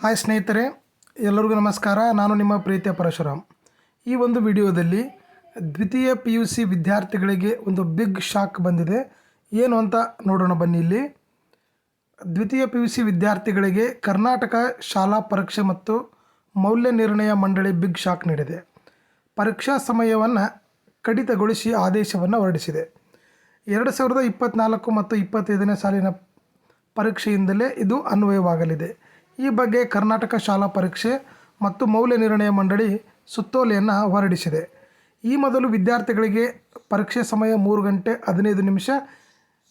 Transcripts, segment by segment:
Hi ಸ್ನೇಹಿತರೆ, ಎಲ್ಲರಿಗೂ ನಮಸ್ಕಾರ. ನಾನು ನಿಮ್ಮ ಪ್ರೀತಿಯ ಪರಶುರಾಮ್. ಈ ಒಂದು ವಿಡಿಯೋದಲ್ಲಿ ದ್ವಿತೀಯ PUC ವಿದ್ಯಾರ್ಥಿಗಳಿಗೆ ಒಂದು ಬಿಗ್ ಶಾಕ್ ಬಂದಿದೆ. ಏನು ಅಂತ ನೋಡೋಣ ಬನ್ನಿ. ಇಲ್ಲಿ ದ್ವಿತೀಯ PUC ವಿದ್ಯಾರ್ಥಿಗಳಿಗೆ ಕರ್ನಾಟಕ ಶಾಲಾ ಪರೀಕ್ಷೆ ಮತ್ತು ಮೌಲ್ಯ ನಿರ್ಣಯ ಮಂಡಳಿ ಬಿಗ್ ಶಾಕ್ ನೀಡಿದೆ. ಪರೀಕ್ಷಾ ಸಮಯವನ್ನು ಕಡಿತಗೊಳಿಸಿ ಆದೇಶವನ್ನು ಹೊರಡಿಸಿದೆ. 2024 ಮತ್ತು 25ನೇ ಸಾಲಿನ ಪರೀಕ್ಷೆಯಿಂದಲೇ ಇದು ಅನ್ವಯವಾಗಲಿದೆ. ಈ ಬಗ್ಗೆ ಕರ್ನಾಟಕ ಶಾಲಾ ಪರೀಕ್ಷೆ ಮತ್ತು ಮೌಲ್ಯ ನಿರ್ಣಯ ಮಂಡಳಿ ಸುತ್ತೋಲೆಯನ್ನು ಹೊರಡಿಸಿದೆ. ಈ ಮೊದಲು ವಿದ್ಯಾರ್ಥಿಗಳಿಗೆ ಪರೀಕ್ಷೆ ಸಮಯ 3 ಗಂಟೆ 15 ನಿಮಿಷ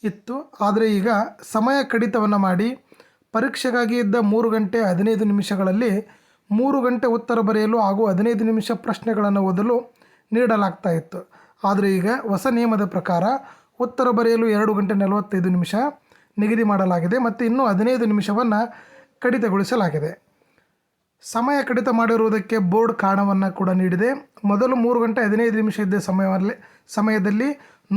ಇತ್ತು. ಆದರೆ ಈಗ ಸಮಯ ಕಡಿತವನ್ನು ಮಾಡಿ ಪರೀಕ್ಷೆಗಾಗಿ ಇದ್ದ 3 ಗಂಟೆ 15 ನಿಮಿಷಗಳಲ್ಲಿ 3 ಗಂಟೆ ಉತ್ತರ ಬರೆಯಲು ಹಾಗೂ 15 ನಿಮಿಷ ಪ್ರಶ್ನೆಗಳನ್ನು ಓದಲು ನೀಡಲಾಗ್ತಾ ಇತ್ತು. ಆದರೆ ಈಗ ಹೊಸ ನಿಯಮದ ಪ್ರಕಾರ ಉತ್ತರ ಬರೆಯಲು 2 ಗಂಟೆ 45 ನಿಮಿಷ ನಿಗದಿ ಮಾಡಲಾಗಿದೆ ಮತ್ತು ಇನ್ನೂ 15 ನಿಮಿಷವನ್ನು ಕಡಿತಗೊಳಿಸಲಾಗಿದೆ. ಸಮಯ ಕಡಿತ ಮಾಡಿರುವುದಕ್ಕೆ ಬೋರ್ಡ್ ಕಾರಣವನ್ನು ಕೂಡ ನೀಡಿದೆ. ಮೊದಲು 3 ಗಂಟೆ 15 ನಿಮಿಷ ಇದ್ದ ಸಮಯದಲ್ಲಿ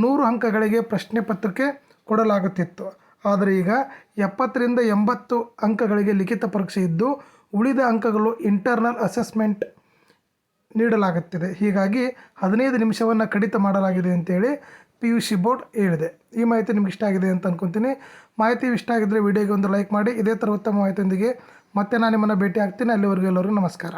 100 ಅಂಕಗಳಿಗೆ ಪ್ರಶ್ನೆ ಪತ್ರಿಕೆ ಕೊಡಲಾಗುತ್ತಿತ್ತು. ಆದರೆ ಈಗ 70ರಿಂದ 80 ಅಂಕಗಳಿಗೆ ಲಿಖಿತ ಪರೀಕ್ಷೆ ಇದ್ದು ಉಳಿದ ಅಂಕಗಳು ಇಂಟರ್ನಲ್ ಅಸೆಸ್ಮೆಂಟ್ ನೀಡಲಾಗುತ್ತಿದೆ. ಹೀಗಾಗಿ 15 ನಿಮಿಷವನ್ನು ಕಡಿತ ಮಾಡಲಾಗಿದೆ ಅಂತೇಳಿ PUC ಬೋರ್ಡ್ ಹೇಳಿದೆ. ಈ ಮಾಹಿತಿ ನಿಮ್ಗೆ ಇಷ್ಟ ಆಗಿದೆ ಅಂತ ಅಂದ್ಕೊತೀನಿ. ಮಾಹಿತಿ ಇಷ್ಟ ಆಗಿದ್ದರೆ ವಿಡಿಯೋಗೆ ಒಂದು ಲೈಕ್ ಮಾಡಿ. ಇದೇ ಥರ ಉತ್ತಮ ಮಾಹಿತಿಯೊಂದಿಗೆ ಮತ್ತೆ ನಾನು ನಿಮ್ಮನ್ನು ಭೇಟಿ ಆಗ್ತೀನಿ. ಅಲ್ಲಿವರೆಗೂ ಎಲ್ಲರಿಗೂ ನಮಸ್ಕಾರ.